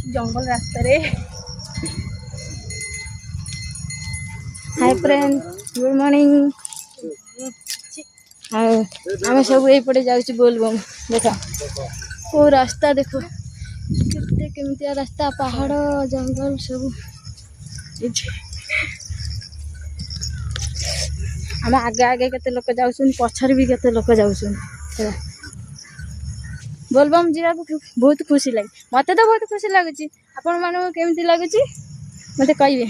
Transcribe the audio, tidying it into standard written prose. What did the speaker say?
जंगल रास्ता रे। Hi friend, good morning. आम सब ये जाऊँ बोलबम। देख को रास्ता देख केते केमितिया रास्ता, पहाड़ जंगल सब। आम आगे आगे केते लोक जाउछन, पछर भी केते लोक जाउछन। बोलबम जीवा बहुत खुशी लगे, मत तो बहुत खुशी लगुच। आपण मानू केमती लगुच मत कहिए।